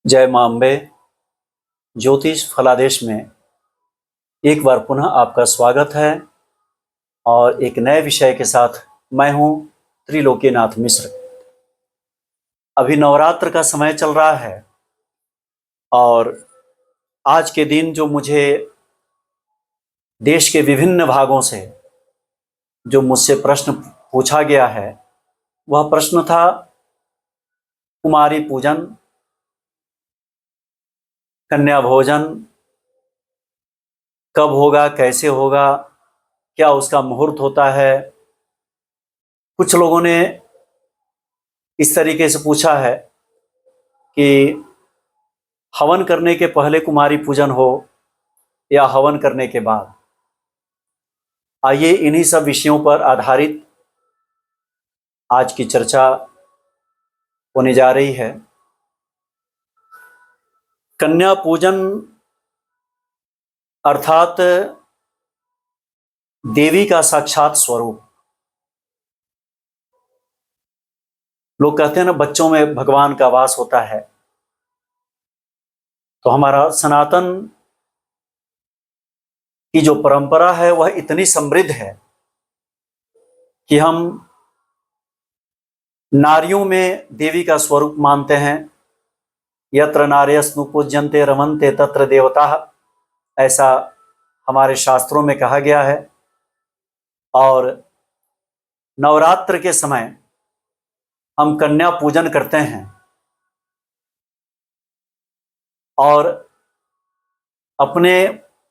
जय मां अम्बे। ज्योतिष फलादेश में एक बार पुनः आपका स्वागत है और एक नए विषय के साथ मैं हूं त्रिलोकीनाथ मिश्र। अभी नवरात्र का समय चल रहा है और आज के दिन जो मुझे देश के विभिन्न भागों से जो मुझसे प्रश्न पूछा गया है वह प्रश्न था कुमारी पूजन, कन्या भोजन कब होगा, कैसे होगा, क्या उसका मुहूर्त होता है। कुछ लोगों ने इस तरीके से पूछा है कि हवन करने के पहले कुमारी पूजन हो या हवन करने के बाद। आइए इन्हीं सब विषयों पर आधारित आज की चर्चा होने जा रही है। कन्या पूजन अर्थात देवी का साक्षात स्वरूप। लोग कहते हैं ना, बच्चों में भगवान का वास होता है। तो हमारा सनातन की जो परंपरा है वह इतनी समृद्ध है कि हम नारियों में देवी का स्वरूप मानते हैं। यत्र नार्यस्तु पूज्यन्ते रमन्ते तत्र देवता, ऐसा हमारे शास्त्रों में कहा गया है। और नवरात्र के समय हम कन्या पूजन करते हैं और अपने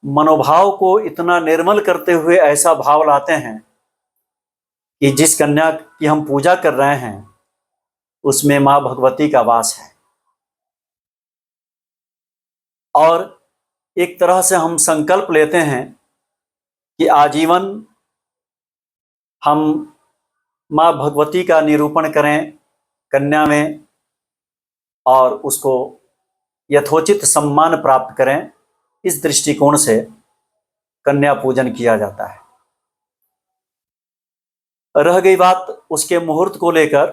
मनोभाव को इतना निर्मल करते हुए ऐसा भाव लाते हैं कि जिस कन्या की हम पूजा कर रहे हैं उसमें मां भगवती का वास है। और एक तरह से हम संकल्प लेते हैं कि आजीवन हम मां भगवती का निरूपण करें कन्या में और उसको यथोचित सम्मान प्राप्त करें। इस दृष्टिकोण से कन्या पूजन किया जाता है। रह गई बात उसके मुहूर्त को लेकर,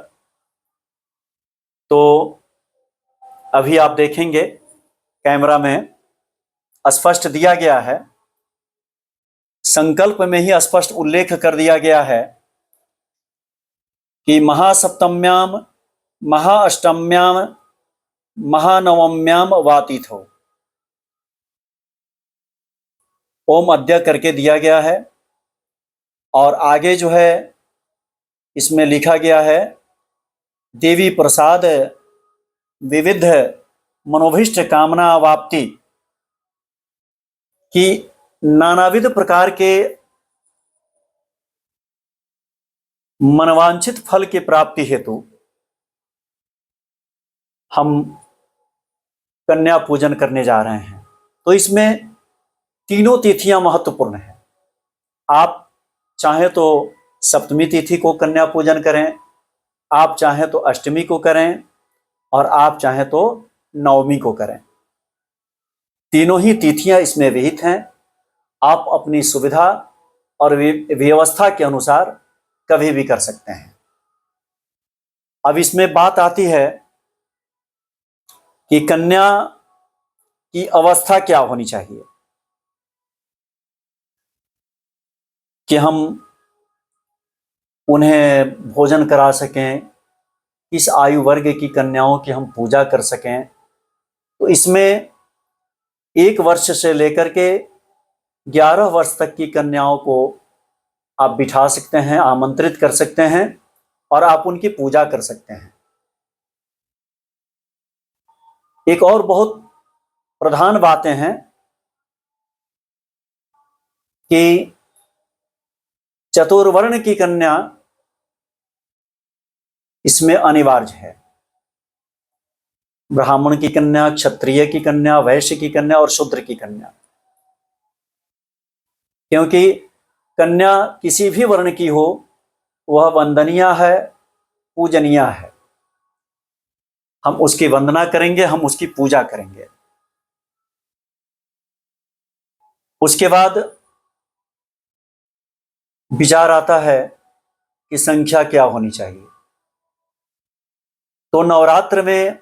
तो अभी आप देखेंगे कैमरा में स्पष्ट दिया गया है, संकल्प में ही स्पष्ट उल्लेख कर दिया गया है कि महासप्तम्याम, महाअष्टम्याम, महानवम्याम वातिथो। ओम अद्य करके दिया गया है और आगे जो है इसमें लिखा गया है देवी प्रसाद विविध मनोभीष्ट कामना वाप्ति, कि नानाविध प्रकार के मनवांछित फल की प्राप्ति हेतु हम कन्या पूजन करने जा रहे हैं। तो इसमें तीनों तिथियां महत्वपूर्ण हैं। आप चाहें तो सप्तमी तिथि को कन्या पूजन करें, आप चाहें तो अष्टमी को करें और आप चाहें तो नवमी को करें। तीनों ही तिथियां इसमें विहित हैं। आप अपनी सुविधा और व्यवस्था के अनुसार कभी भी कर सकते हैं। अब इसमें बात आती है कि कन्या की अवस्था क्या होनी चाहिए कि हम उन्हें भोजन करा सकें, इस आयु वर्ग की कन्याओं की हम पूजा कर सकें। तो इसमें 1 वर्ष से लेकर के 11 वर्ष तक की कन्याओं को आप बिठा सकते हैं, आमंत्रित कर सकते हैं और आप उनकी पूजा कर सकते हैं। एक और बहुत प्रधान बातें हैं कि चतुर्वर्ण की कन्या इसमें अनिवार्य है। ब्राह्मण की कन्या, क्षत्रिय की कन्या, वैश्य की कन्या और शूद्र की कन्या। क्योंकि कन्या किसी भी वर्ण की हो वह वंदनीय है, पूजनीय है। हम उसकी वंदना करेंगे, हम उसकी पूजा करेंगे। उसके बाद विचार आता है कि संख्या क्या होनी चाहिए। तो नवरात्र में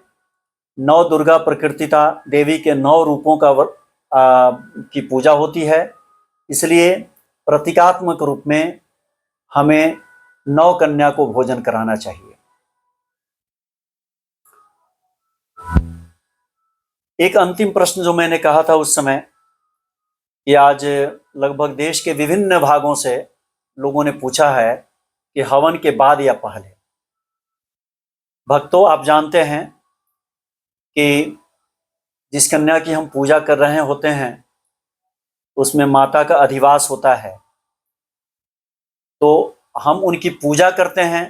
नौ दुर्गा प्रकृतिता देवी के 9 रूपों की पूजा होती है, इसलिए प्रतीकात्मक रूप में हमें 9 कन्या को भोजन कराना चाहिए। एक अंतिम प्रश्न जो मैंने कहा था उस समय कि आज लगभग देश के विभिन्न भागों से लोगों ने पूछा है कि हवन के बाद या पहले। भक्तों, आप जानते हैं कि जिस कन्या की हम पूजा कर रहे होते हैं उसमें माता का अधिवास होता है, तो हम उनकी पूजा करते हैं।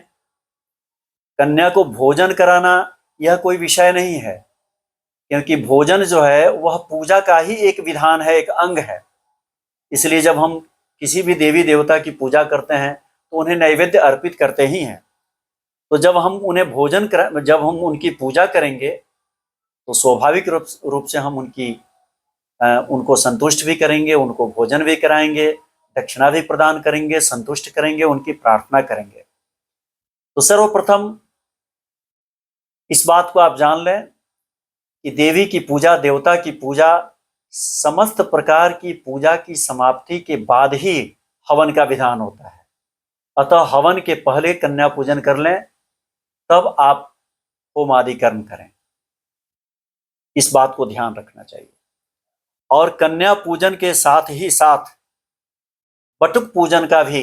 कन्या को भोजन कराना यह कोई विषय नहीं है, क्योंकि भोजन जो है वह पूजा का ही एक विधान है, एक अंग है। इसलिए जब हम किसी भी देवी देवता की पूजा करते हैं तो उन्हें नैवेद्य अर्पित करते ही हैं। तो जब हम उनकी पूजा करेंगे तो स्वाभाविक रूप से हम उनको संतुष्ट भी करेंगे, उनको भोजन भी कराएंगे, दक्षिणा भी प्रदान करेंगे, संतुष्ट करेंगे, उनकी प्रार्थना करेंगे। तो सर्वप्रथम इस बात को आप जान लें कि देवी की पूजा, देवता की पूजा, समस्त प्रकार की पूजा की समाप्ति के बाद ही हवन का विधान होता है। अतः हवन के पहले कन्या पूजन कर लें, तब आप होम आदि कर्म करें। इस बात को ध्यान रखना चाहिए। और कन्या पूजन के साथ ही साथ बटुक पूजन का भी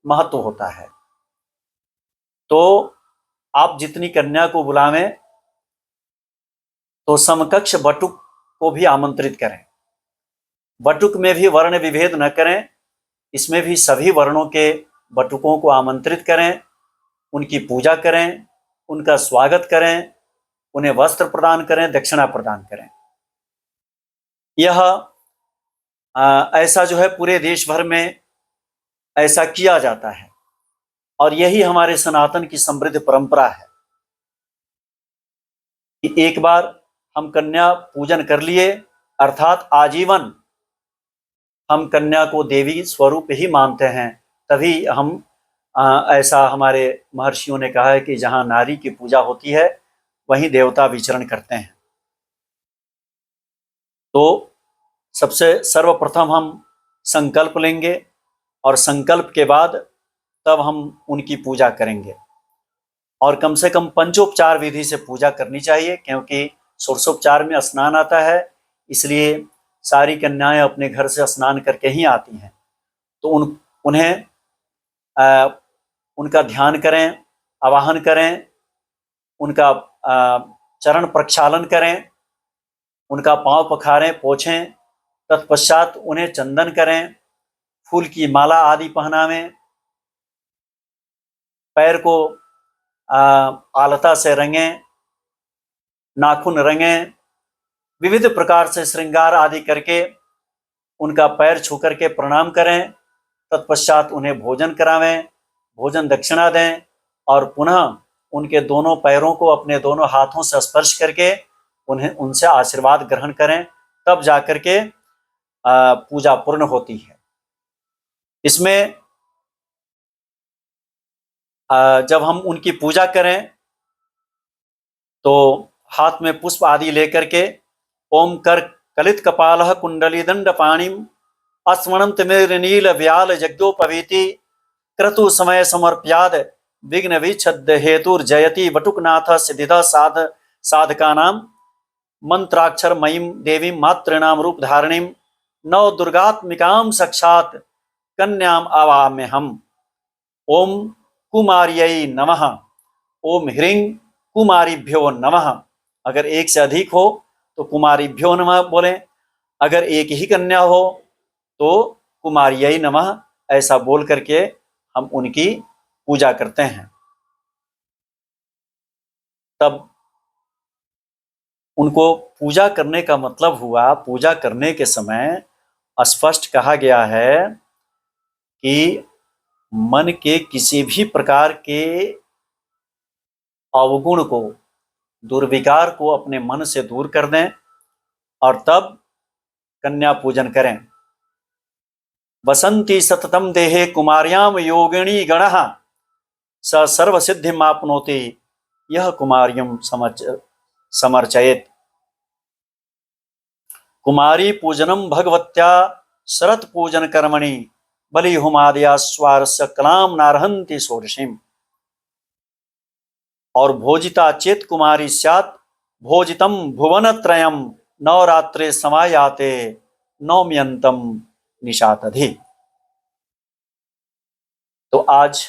महत्व होता है। तो आप जितनी कन्या को बुलावें तो समकक्ष बटुक को भी आमंत्रित करें। बटुक में भी वर्ण विभेद न करें, इसमें भी सभी वर्णों के बटुकों को आमंत्रित करें, उनकी पूजा करें, उनका स्वागत करें, उन्हें वस्त्र प्रदान करें, दक्षिणा प्रदान करें। यह ऐसा जो है पूरे देश भर में ऐसा किया जाता है और यही हमारे सनातन की समृद्ध परंपरा है कि एक बार हम कन्या पूजन कर लिए अर्थात आजीवन हम कन्या को देवी स्वरूप ही मानते हैं। तभी हम ऐसा हमारे महर्षियों ने कहा है कि जहां नारी की पूजा होती है वहीं देवता विचरण करते हैं। तो सबसे सर्वप्रथम हम संकल्प लेंगे और संकल्प के बाद तब हम उनकी पूजा करेंगे। और कम से कम पंचोपचार विधि से पूजा करनी चाहिए, क्योंकि षोडशोपचार में स्नान आता है, इसलिए सारी कन्याएं अपने घर से स्नान करके ही आती हैं। तो उन्हें उनका ध्यान करें, आवाहन करें, उनका चरण प्रक्षालन करें, उनका पांव पखारें, पोछें, तत्पश्चात उन्हें चंदन करें, फूल की माला आदि पहनावें, पैर को आलता से रंगें, नाखून रंगें, विविध प्रकार से श्रृंगार आदि करके उनका पैर छू करके प्रणाम करें। तत्पश्चात उन्हें भोजन करावें, भोजन दक्षिणा दें और पुनः उनके दोनों पैरों को अपने दोनों हाथों से स्पर्श करके उनसे आशीर्वाद ग्रहण करें, तब जाकर के पूजा पूर्ण होती है। इसमें जब हम उनकी पूजा करें तो हाथ में पुष्प आदि लेकर के ओम कर कलित कपालः कुंडली दंड पाणिम अस्मणं तिमिरनील व्याल यज्ञोपवीति क्रतु समय समर्प्याद विघ्न विच्छद हेतुर्जयति बटुकनाथ सिद्धिदा साधकानां मंत्राक्षर मयीं देवीं मातृणाम रूप धारणीं नव दुर्गात्मिकां साक्षात् कन्याम आवाम्यहम्। ओम कुमार्यै नमः, ओम ह्रीं कुमारीभ्यो नमः। अगर एक से अधिक हो तो कुमारीभ्यो नमः बोलें, अगर एक ही कन्या हो तो कुमार्यै नमः ऐसा बोल करके हम उनकी पूजा करते हैं। तब उनको पूजा करने का मतलब हुआ, पूजा करने के समय स्पष्ट कहा गया है कि मन के किसी भी प्रकार के अवगुण को, दुर्विकार को अपने मन से दूर कर दें और तब कन्या पूजन करें। वसंती सततम देहे कुमार्याम योगिणी गणः स सर्व सिद्धि मापनोति यह कुमार्यम समर्चयेत्। कुमारी पूजनम भगवत्या शरत पूजन कर्मणि बलिहुमादया स्वारस्य कलाम नारहन्ति षोडशीम। और भोजिता चेत कुमारी स्यात् भोजितम भुवन त्रयम नवरात्रे समायाते नौम्यंतम निशातधि। तो आज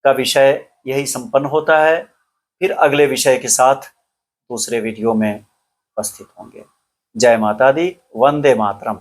का विषय यही संपन्न होता है। फिर अगले विषय के साथ दूसरे वीडियो में उपस्थित होंगे। जय माता दी, वंदे मातरम।